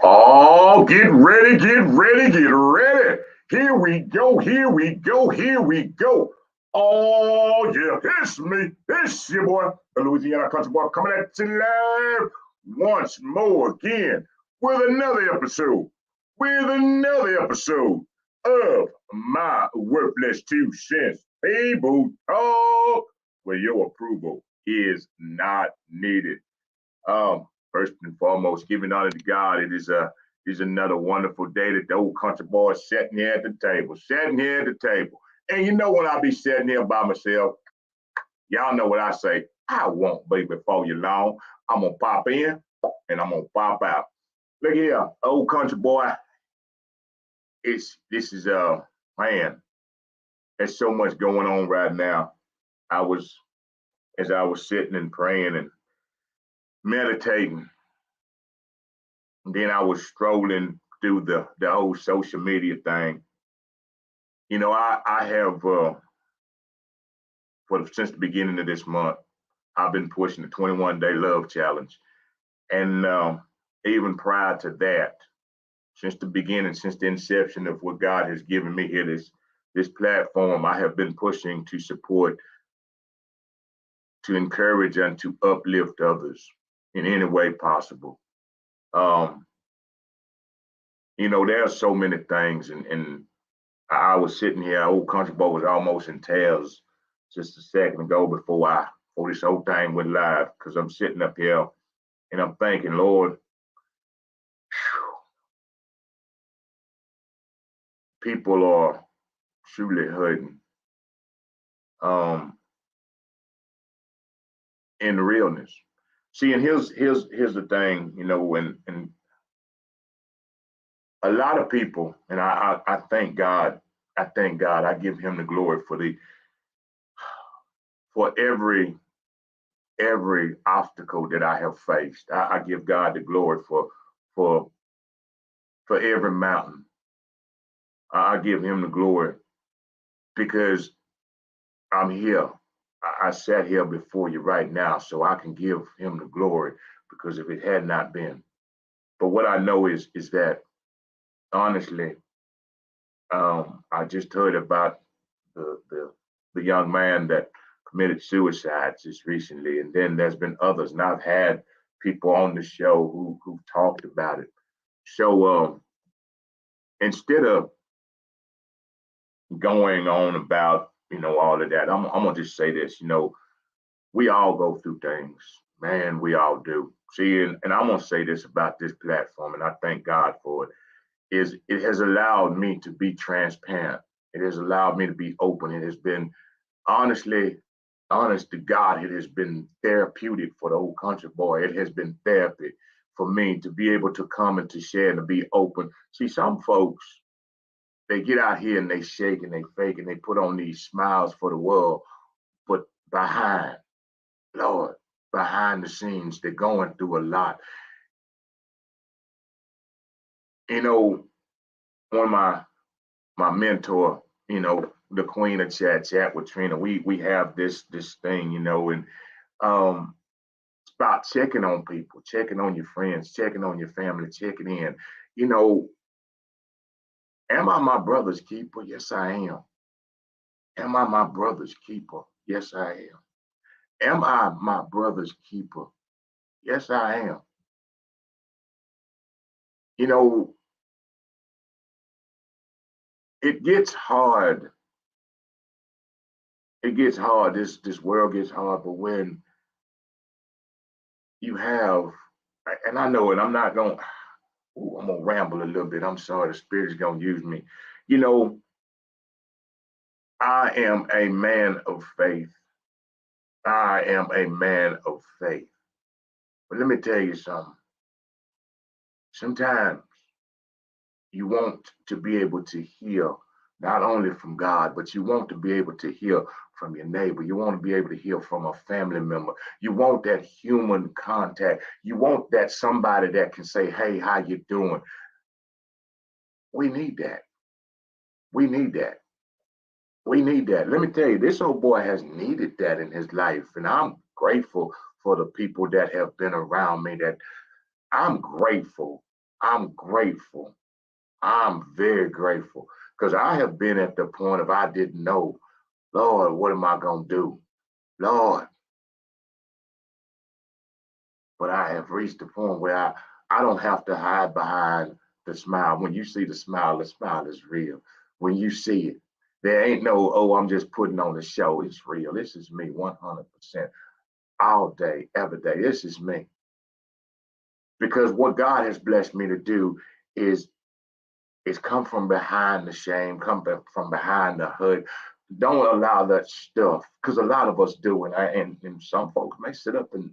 Oh, get ready, get ready, get ready. Here we go, here we go, here we go. Oh, yeah, it's me. It's your boy, the Louisiana Country Boy, coming at you live once more again with another episode, of my worthless 2 cents table talk, where your approval is not needed. First and foremost, giving honor to God. It is another wonderful day that the old country boy sitting here at the table, sitting here at the table. And you know when I be sitting here by myself, y'all know what I say. I won't be before you long. I'm gonna pop in and I'm gonna pop out. Look here, old country boy. It's this is man. There's so much going on right now. I was as I was sitting and praying and meditating. And then I was strolling through the whole social media thing. You know, I have since the beginning of this month, I've been pushing the 21-day love challenge, and even prior to that, since the beginning, since the inception of what God has given me here, this platform, I have been pushing to support, to encourage, and to uplift others in any way possible. Um, there are so many things, and I was sitting here, old country boy was almost in tears just a second ago before this whole thing went live, because I'm sitting up here and I'm thinking, Lord, people are truly hurting. In realness. See, and here's the thing, and a lot of people, and I thank God, I give him the glory for every obstacle that I have faced. I give God the glory for for every mountain. I give him the glory because I'm here. I sat here before you right now, so I can give him the glory, because if it had not been. But what I know is that honestly, I just heard about the young man that committed suicide just recently, and then there's been others, and I've had people on the show who talked about it. So instead of going on about all of that, I'm gonna just say this. We all go through things, man. We all do. See, and I'm gonna say this about this platform, and I thank God for it. Is it has allowed me to be transparent. It has allowed me to be open. It has been honestly, honest to God, it has been therapeutic for the old country boy. It has been therapy for me to be able to come and to share and to be open. See, some folks, they get out here and they shake and they fake and they put on these smiles for the world, but behind, Lord, behind the scenes, they're going through a lot. You know, one of my mentor, the queen of chat with Trina. We have this thing, and um about checking on people, checking on your friends, checking on your family, checking in. You know, am I my brother's keeper? Yes, I am. Am I my brother's keeper? Yes, I am. Am I my brother's keeper? Yes, I am. You know, it gets hard. It gets hard. This world gets hard, but when you have, and I know it, I'm gonna ramble a little bit. I'm sorry, the spirit is gonna use me. You know, I am a man of faith. I am a man of faith. But let me tell you something. Sometimes you want to be able to hear not only from God, but you want to be able to hear from your neighbor. You want to be able to hear from a family member. You want that human contact. You want that somebody that can say, "Hey, how you doing?" We need that. We need that. We need that. Let me tell you, this old boy has needed that in his life, and I'm grateful for the people that have been around me. That I'm grateful I'm grateful. I'm very grateful because I have been at the point of I didn't know, Lord, what am I going to do? Lord, but I have reached the point where I don't have to hide behind the smile. When you see the smile is real. When you see it, there ain't no, oh, I'm just putting on a show. It's real. This is me 100% all day, every day. This is me. Because what God has blessed me to do is come from behind the shame, come from behind the hood. Don't allow that stuff, because a lot of us do, and some folks may sit up and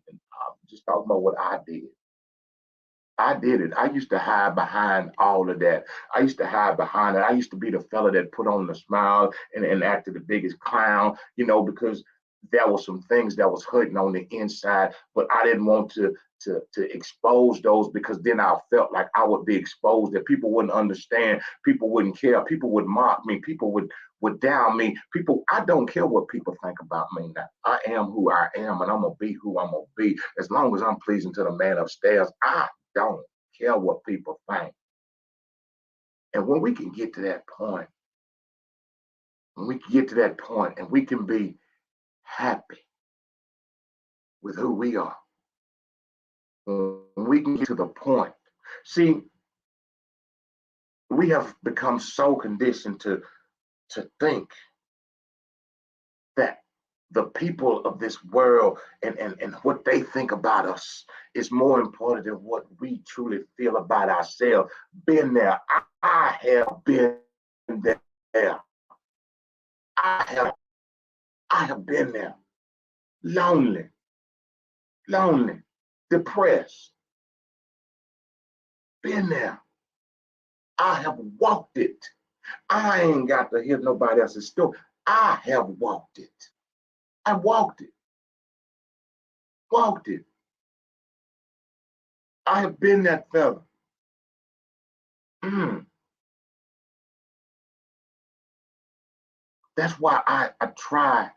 just talk about what I did. I did it. I used to hide behind all of that. I used to hide behind it. I used to be the fella that put on the smile and acted the biggest clown, because there were some things that was hurting on the inside, but I didn't want to expose those, because then I felt like I would be exposed, that people wouldn't understand, people wouldn't care, people would mock me, people would down me. I don't care what people think about me now. I am who I am, and I'm gonna be who I'm gonna be. As long as I'm pleasing to the man upstairs, I don't care what people think. And when we can get to that point, and we can be happy with who we are, when we can get to the point, see, we have become so conditioned to think that the people of this world and what they think about us is more important than what we truly feel about ourselves. Been there. I have been there. I have I have been there. Lonely, depressed. Been there. I have walked it. I ain't got to hear nobody else's story. I have walked it. I walked it. Walked it. I have been that fella. That's why I try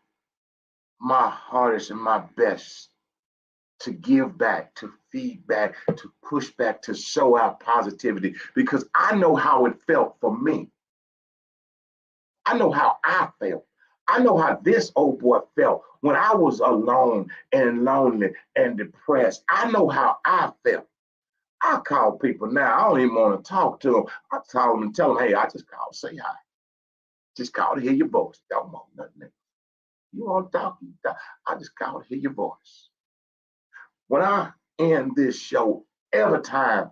my hardest and my best to give back, to feed back, to push back, to show out positivity, because I know how it felt for me. I know how I felt. I know how this old boy felt when I was alone and lonely and depressed. I know how I felt. I call people now. I don't even want to talk to them. I call them and tell them, hey, I just called to say hi. Just called to hear your voice. Don't want nothing else. You want to talk? I just called to hear your voice. When I end this show every time,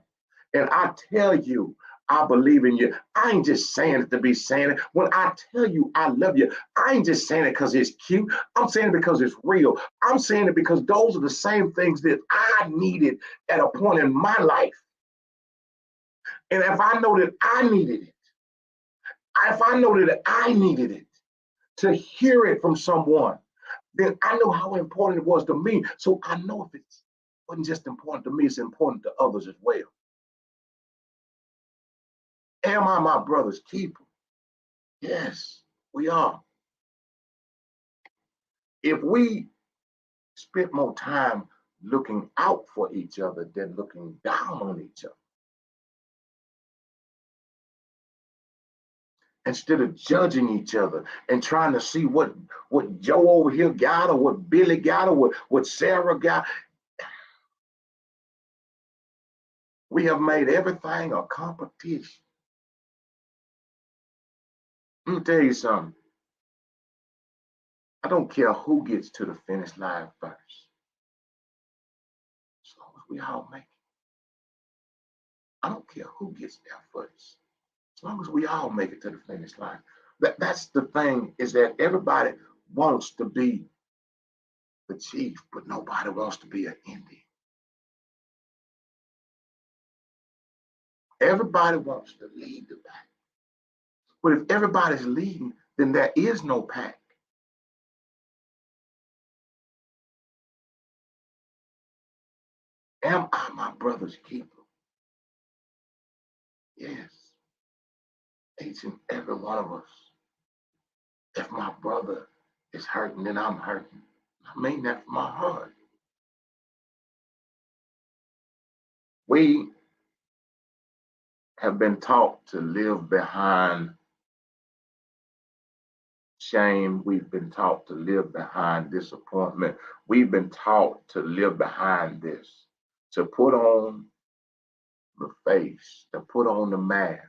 and I tell you I believe in you, I ain't just saying it to be saying it. When I tell you I love you, I ain't just saying it because it's cute. I'm saying it because it's real. I'm saying it because those are the same things that I needed at a point in my life. And if I know that I needed it, if I know that I needed it to hear it from someone, then I know how important it was to me. So I know if it wasn't just important to me, it's important to others as well. Am I my brother's keeper? Yes, we are. If we spent more time looking out for each other than looking down on each other, instead of judging each other and trying to see what Joe over here got, or what Billy got, or what Sarah got, we have made everything a competition. Let me tell you something. I don't care who gets to the finish line first, as long as we all make it. I don't care who gets there first, as long as we all make it to the finish line. That's the thing, is that everybody wants to be the chief, but nobody wants to be an Indian. Everybody wants to lead the pack. But if everybody's leading, then there is no pack. Am I my brother's keeper? Yes. Each and every one of us. If my brother is hurting, then I'm hurting. I mean that from my heart. We have been taught to live behind shame. We've been taught to live behind disappointment. We've been taught to live behind this, to put on the face, to put on the mask.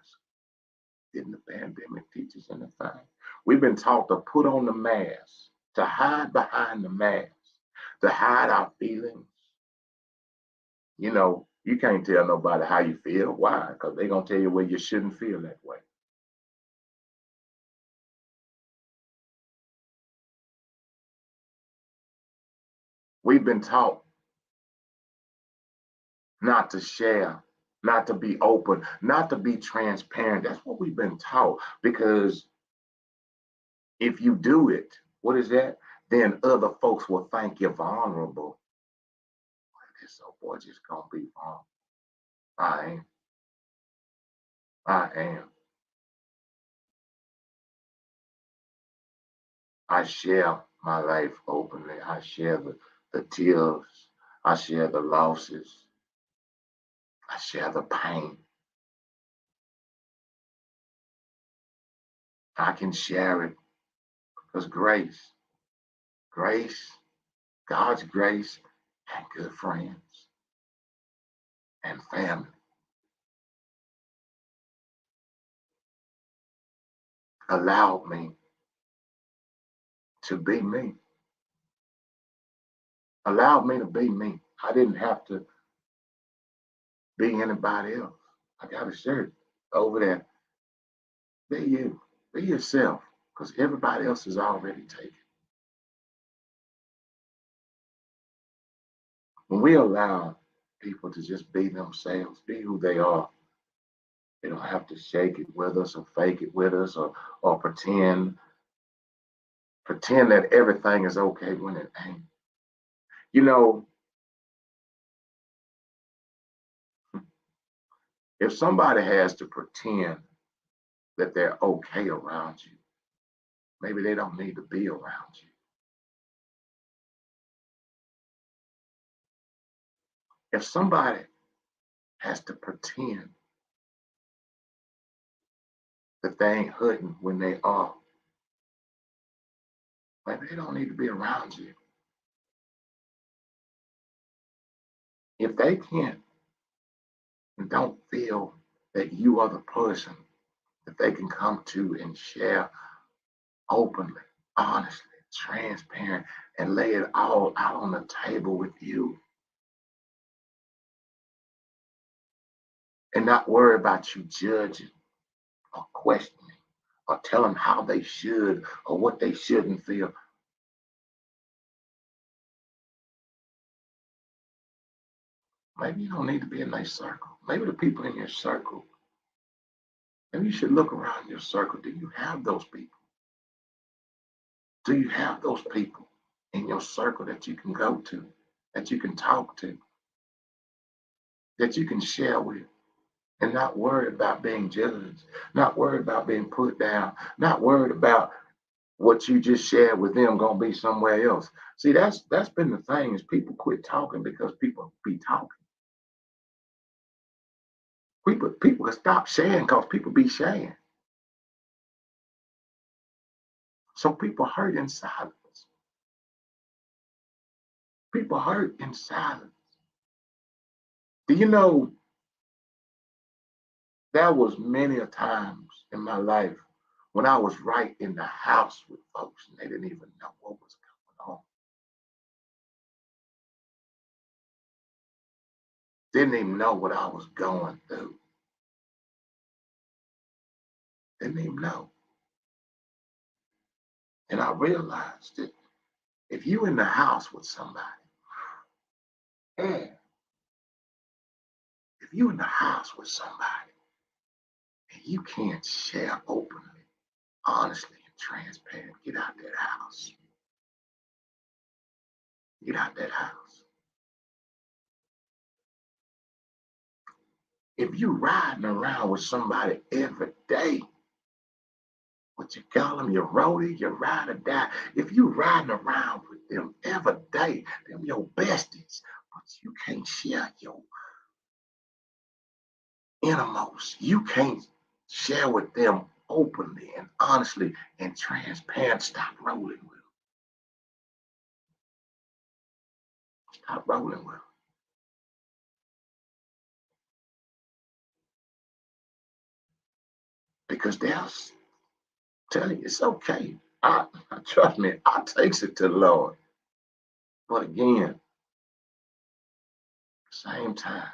Didn't the pandemic teach us anything? We've been taught to put on the mask, to hide behind the mask, to hide our feelings. You know, you can't tell nobody how you feel. Why? Because they're going to tell you, well, you shouldn't feel that way. We've been taught not to share, not to be open, not to be transparent. That's what we've been taught. Because if you do it, what is that? Then other folks will think you're vulnerable. This old boy just gonna be vulnerable. I am. I am. I share my life openly. I share the tears. I share the losses. I share the pain. I can share it because grace, God's grace, and good friends and family allowed me to be me, allowed me to be me. I didn't have to be anybody else. I got a shirt over there. Be you, be yourself, because everybody else is already taken. When we allow people to just be themselves, be who they are, they don't have to shake it with us or fake it with us or pretend that everything is okay when it ain't. You know, if somebody has to pretend that they're okay around you, maybe they don't need to be around you. If somebody has to pretend that they ain't hurting when they are, maybe they don't need to be around you. If they can't and don't feel that you are the person that they can come to and share openly, honestly, transparent, and lay it all out on the table with you, and not worry about you judging or questioning or telling how they should or what they shouldn't feel. Maybe you don't need to be in their circle. Maybe the people in your circle, maybe you should look around your circle. Do you have those people? Do you have those people in your circle that you can go to, that you can talk to, that you can share with, and not worried about being judged, not worried about being put down, not worried about what you just shared with them gonna be somewhere else. See, that's been the thing is people quit talking because people be talking. People can stop sharing because people be sharing. So people hurt in silence. People hurt in silence. Do you know there was many a times in my life when I was right in the house with folks and they didn't even know what was going on. Didn't even know what I was going through. Didn't even know. And I realized that if you in the house with somebody, and if you in the house with somebody and you can't share openly, honestly, and transparent, get out that house. Get out that house. If you riding around with somebody every day, what you call them, your roadie, your ride or die. If you riding around with them every day, them your besties, but you can't share your innermost. You can't share with them openly and honestly and transparent. Stop rolling with them. Stop rolling with them. Because they'll tell you it's okay. I trust me, I takes it to the Lord. But again, same time,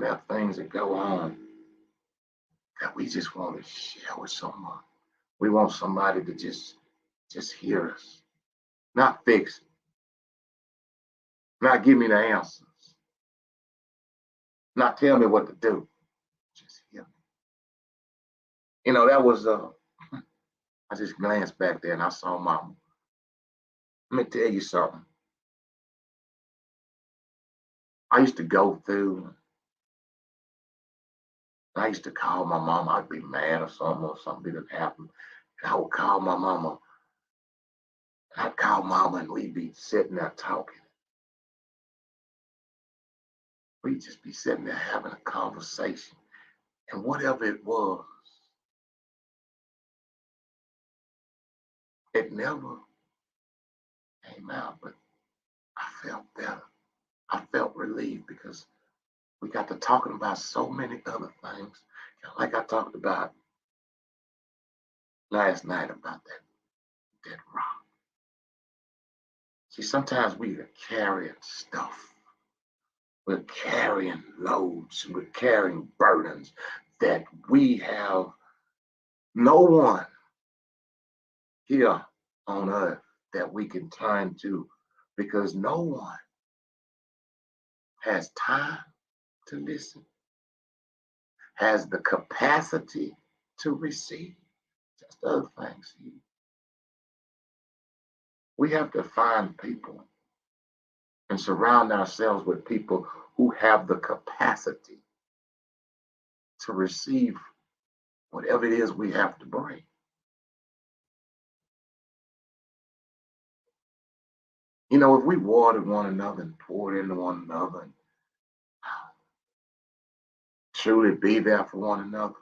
there are things that go on that we just want to share with someone. We want somebody to just hear us, not fix it, not give me the answers, not tell me what to do. Just hear me. You know, that was I just glanced back there and I saw Mama. Let me tell you something. I used to go through. I used to call my mom. I'd be mad or something didn't happen. And I would call my mama. I'd call Mama and we'd be sitting there talking. We'd just be sitting there having a conversation. And whatever it was, it never came out, but I felt better. I felt relieved because we got to talking about so many other things. Like I talked about last night about that rock. See, sometimes we are carrying stuff. We're carrying loads. We're carrying burdens that we have no one here on earth that we can turn to because no one has time to listen, has the capacity to receive. Just other things. We have to find people and surround ourselves with people who have the capacity to receive whatever it is we have to bring. You know, if we watered one another and poured into one another and truly be there for one another,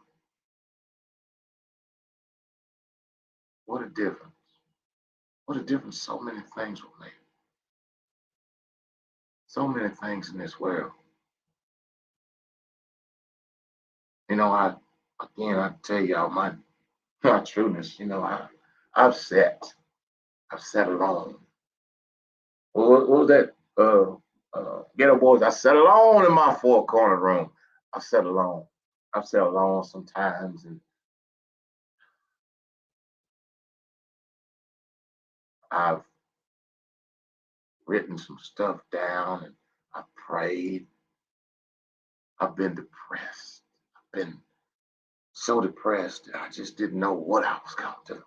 what a difference. What a difference so many things will make. So many things in this world. You know, I tell y'all my trueness, you know, I've sat alone. What was that? Ghetto Boys, I sat alone in my four corner room. I sat alone. I've sat alone sometimes and I've written some stuff down and I've prayed. I've been depressed. I've been so depressed that I just didn't know what I was going to do.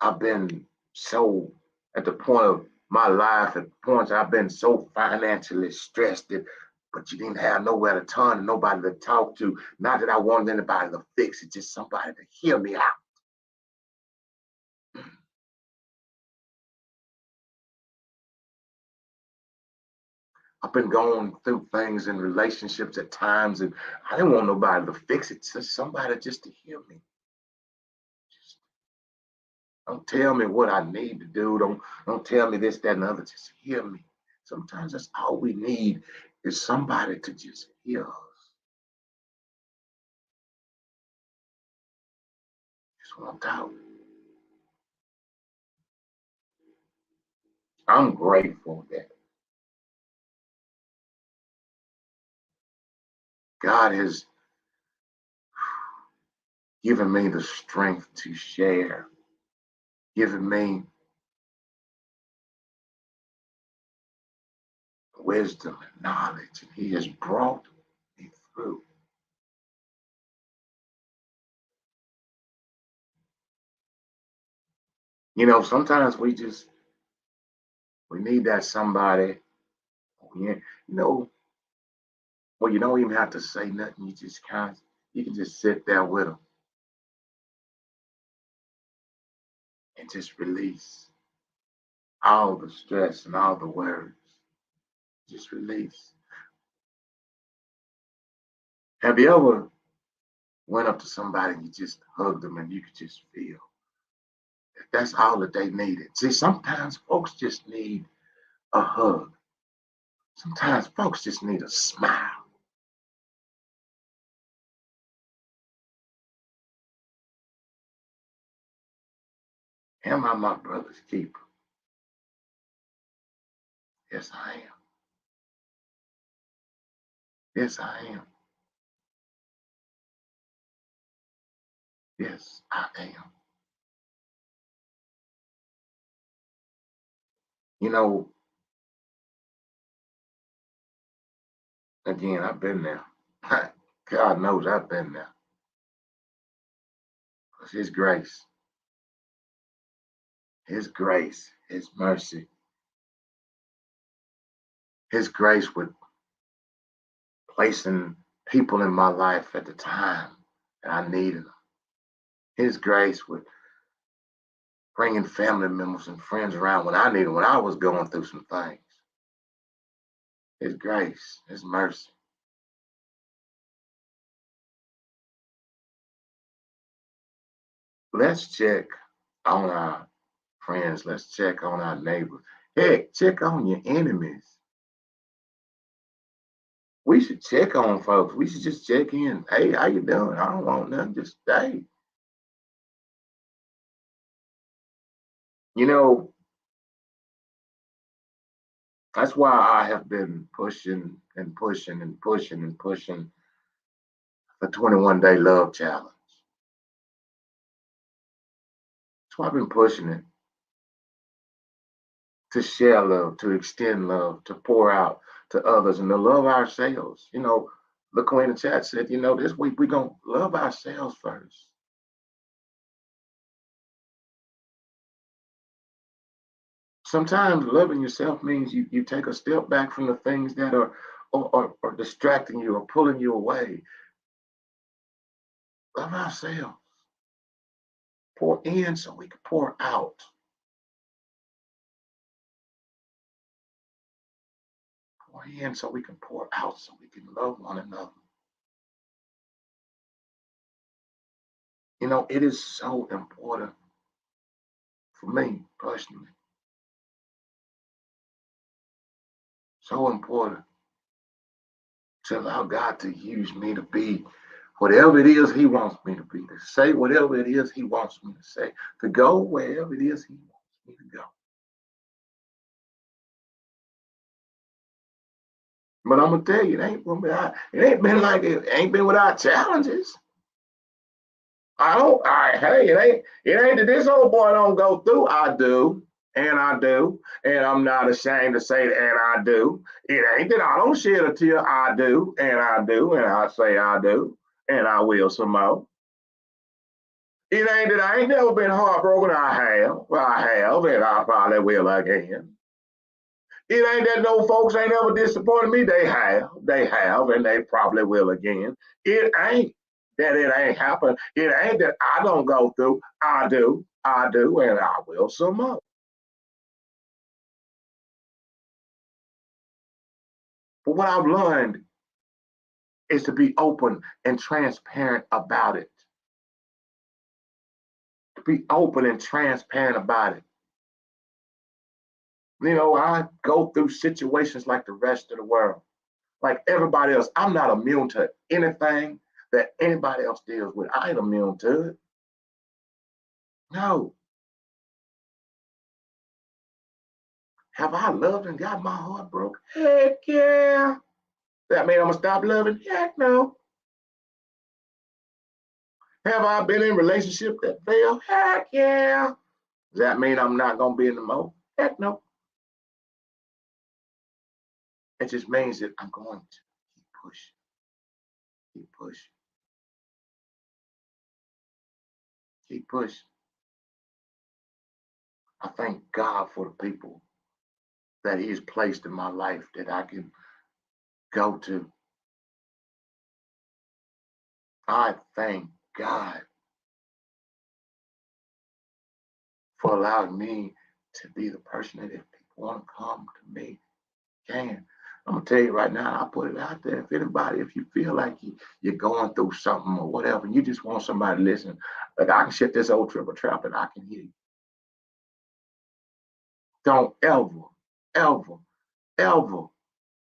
I've been so at the point of my life, at points I've been so financially stressed that, but you didn't have nowhere to turn and nobody to talk to. Not that I wanted anybody to fix it, just somebody to hear me out. I've been going through things in relationships at times, and I didn't want nobody to fix it, just somebody just to hear me. Just don't tell me what I need to do. Don't tell me this, that, and the other. Just hear me. Sometimes that's all we need is somebody to just hear us. Just want out. I'm grateful that God has given me the strength to share, given me wisdom and knowledge, and He has brought me through. You know, sometimes we need that somebody, you know, well, you don't even have to say nothing. You can just sit there with them and just release all the stress and all the worries. Just release. Have you ever went up to somebody and you just hugged them and you could just feel that that's all that they needed? See, sometimes folks just need a hug. Sometimes folks just need a smile. Am I my brother's keeper? Yes, I am. Yes, I am. Yes, I am. You know, again, I've been there. God knows I've been there. Because His mercy, His grace with placing people in my life at the time that I needed them. His grace with bringing family members and friends around when I needed them, when I was going through some things. His grace, His mercy. Let's check on our friends. Let's check on our neighbors. Heck, check on your enemies. We should check on folks. We should just check in. Hey, how you doing? I don't want nothing. Just stay. You know, that's why I have been pushing and pushing and pushing and pushing the 21-day love challenge. That's why I've been pushing it to share love, to extend love, to pour out to others, and to love ourselves. The Queen of Chat said, this week we're going to love ourselves first. Sometimes loving yourself means you take a step back from the things that are distracting you or pulling you away. Love ourselves. Pour in so we can pour out. Pour in so we can pour out so we can love one another. It is so important for me personally. So important to allow God to use me to be whatever it is He wants me to be, to say whatever it is He wants me to say, to go wherever it is He wants me to go. But I'm gonna tell you, it ain't been like it ain't been without challenges. I don't. Hey, it ain't that this old boy don't go through. I do, and I'm not ashamed to say that, and I do. It ain't that I don't shed a tear. I do, and I say I do, and I will some more. It ain't that I ain't never been heartbroken. I have. Well, I have, and I probably will again. It ain't that no folks ain't ever disappointed me. They have, and they probably will again. It ain't that it ain't happened. It ain't that I don't go through. I do, and I will some more. But what I've learned is to be open and transparent about it. To be open and transparent about it. I go through situations like the rest of the world, like everybody else. I'm not immune to anything that anybody else deals with. I ain't immune to it. No. Have I loved and got my heart broke? Heck yeah. That mean I'm gonna stop loving? Heck no. Have I been in a relationship that failed? Heck yeah. Does that mean I'm not gonna be in the more? Heck no. It just means that I'm going to keep pushing, keep pushing, keep pushing. I thank God for the people that He's placed in my life that I can go to. I thank God for allowing me to be the person that if people want to come to me, can. I'm gonna tell you right now, I'll put it out there. If anybody, if you feel like you're going through something or whatever, and you just want somebody to listen, like I can shut this old triple trap and I can hear you. Don't ever, ever, ever,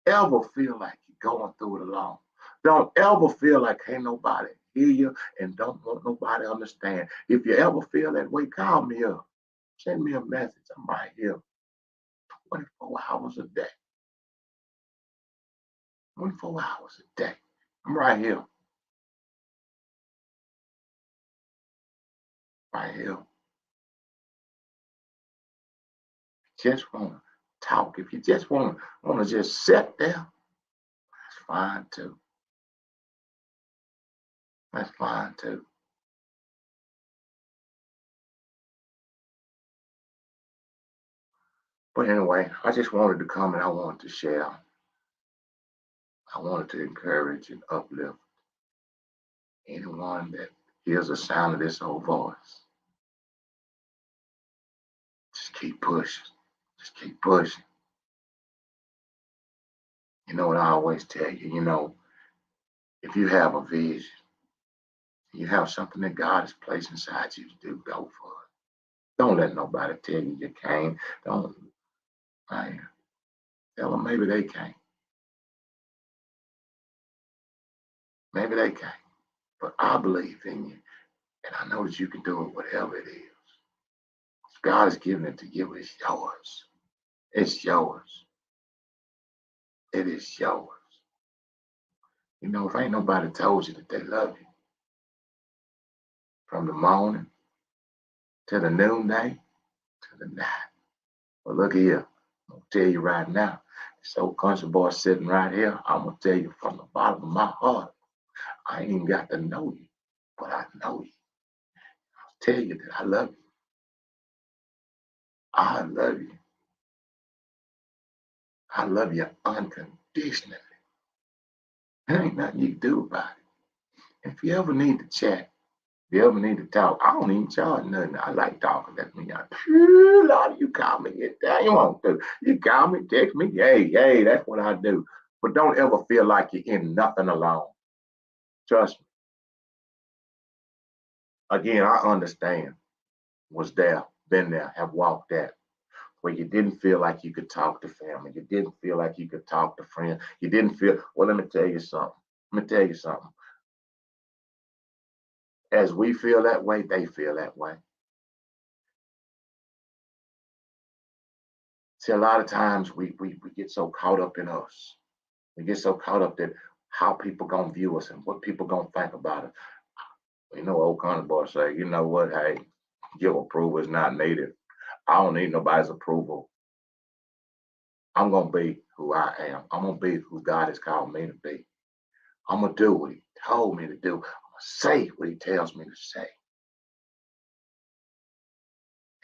ever feel like you're going through it alone. Don't ever feel like ain't nobody hear you and don't want nobody to understand. If you ever feel that way, call me up. Send me a message. I'm right here 24 hours a day. 24 hours a day. I'm right here. Right here. Just want to talk. If you just want to just sit there, that's fine too. That's fine too. But anyway, I just wanted to come and I wanted to share. I wanted to encourage and uplift anyone that hears the sound of this old voice. Just keep pushing. Just keep pushing. You know what I always tell you, if you have a vision, you have something that God has placed inside you to do, go for it. Don't let nobody tell you you can't. Don't tell them maybe they can't. Maybe they can't. But I believe in you. And I know that you can do it, whatever it is. If God has given it to you, it's yours. It's yours. It is yours. If ain't nobody told you that they love you, from the morning to the noonday to the night. Well, look here. I'm going to tell you right now. This old country boy sitting right here, I'm going to tell you from the bottom of my heart, I ain't even got to know you, but I know you. I'll tell you that I love you. I love you. I love you unconditionally. There ain't nothing you can do about it. If you ever need to chat, if you ever need to talk, I don't even charge nothing. I like talking. That's me. A lot of you call me. You want to. You call me, text me. Hey, that's what I do. But don't ever feel like you're in nothing alone. Trust me. Again, I understand. Was there, been there, have walked that. Where you didn't feel like you could talk to family. You didn't feel like you could talk to friends. You didn't feel, well, let me tell you something. Let me tell you something. As we feel that way, they feel that way. See, a lot of times we get so caught up in us. We get so caught up that how people gonna view us and what people gonna think about us. Old country boy say, you know what, hey, your approval is not needed. I don't need nobody's approval. I'm gonna be who I am. I'm gonna be who God has called me to be. I'm gonna do what He told me to do. I'm gonna say what He tells me to say.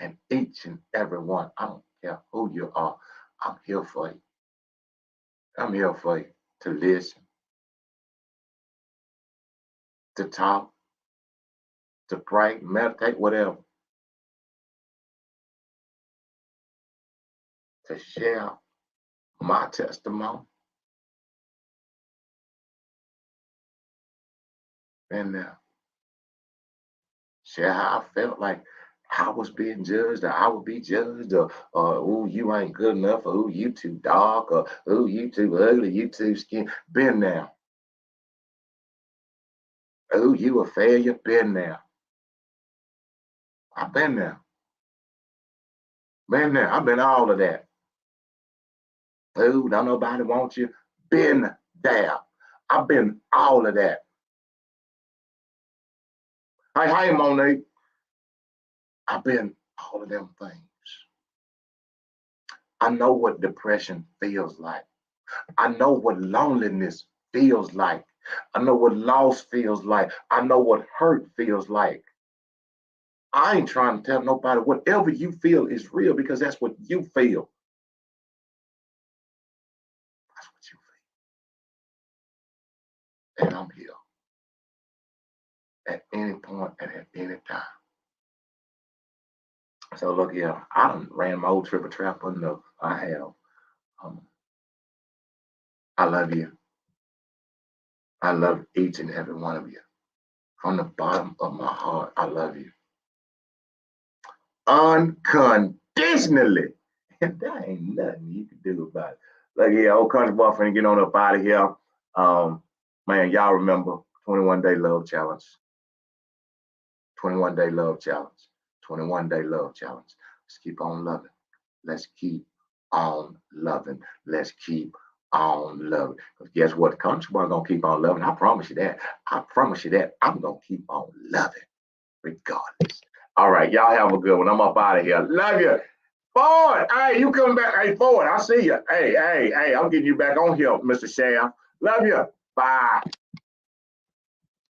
And each and every one, I don't care who you are, I'm here for you. I'm here for you to listen, to talk, to pray, meditate, whatever, to share my testimony. And share how I felt like I was being judged, or I would be judged, or oh, you ain't good enough, or oh, you too dark, or oh, you too ugly, you too skinny. Been there. Oh, you a failure. Been there. I've been there. Been there. I've been all of that. Oh, don't nobody want you. Been there. I've been all of that. Hi, Monique. I've been all of them things. I know what depression feels like. I know what loneliness feels like. I know what loss feels like. I know what hurt feels like. I ain't trying to tell nobody whatever you feel is real because that's what you feel. That's what you feel. And I'm here at any point and at any time. So look here, I done ran my old triple trap enough. I have. Um, I love you. I love each and every one of you. From the bottom of my heart, I love you. Unconditionally. And that ain't nothing you can do about it. Like, yeah, old country boy finna get on up out of here. Man, y'all remember 21 Day Love Challenge. 21 Day Love Challenge. 21 Day Love Challenge. Let's keep on loving. Let's keep on loving. Let's keep on loving. Because guess what? Country boy gonna keep on loving. I promise you that. I promise you that. I'm gonna keep on loving regardless. All right, y'all have a good one. I'm up out of here. Love you. Ford, hey, you coming back? Hey, Ford, I see you. Hey, I'm getting you back on here, Mr. Shaft. Love you. Bye.